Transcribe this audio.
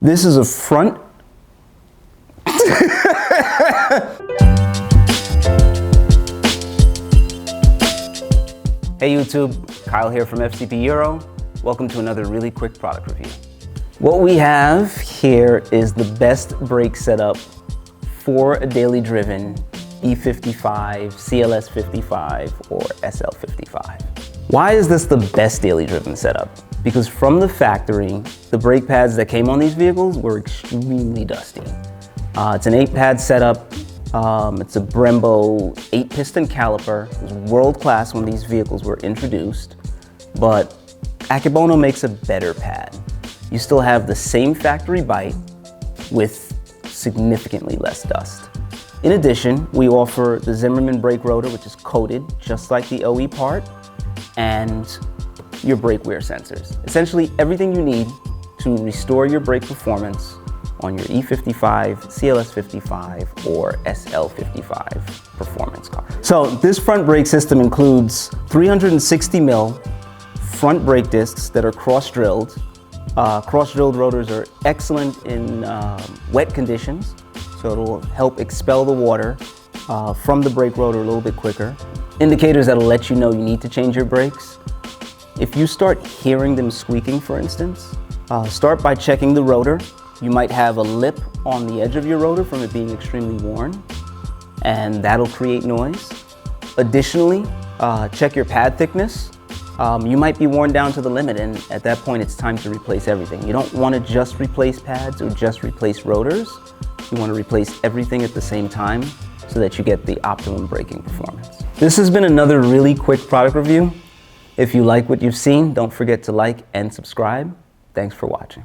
This is a front. Hey YouTube, Kyle here from FCP Euro. Welcome to another really quick product review. What we have here is the best brake setup for a daily driven E55, CLS55, or SL55. Why is this the best daily driven setup? Because from the factory, the brake pads that came on these vehicles were extremely dusty. It's an 8-pad setup. It's a Brembo 8-piston caliper. It was world class when these vehicles were introduced, but Akebono makes a better pad. You still have the same factory bite with significantly less dust. In addition, we offer the Zimmermann brake rotor, which is coated just like the OE part, and your brake wear sensors. Essentially everything you need to restore your brake performance on your E55, CLS55, or SL55 performance car. So this front brake system includes 360 mil front brake discs that are cross-drilled. Cross-drilled rotors are excellent in wet conditions, so it'll help expel the water from the brake rotor a little bit quicker. Indicators that'll let you know you need to change your brakes. If you start hearing them squeaking, for instance, start by checking the rotor. You might have a lip on the edge of your rotor from it being extremely worn, and that'll create noise. Additionally, check your pad thickness. You might be worn down to the limit, and at that point it's time to replace everything. You don't want to just replace pads or just replace rotors. You want to replace everything at the same time so that you get the optimum braking performance. This has been another really quick product review. If you like what you've seen, don't forget to like and subscribe. Thanks for watching.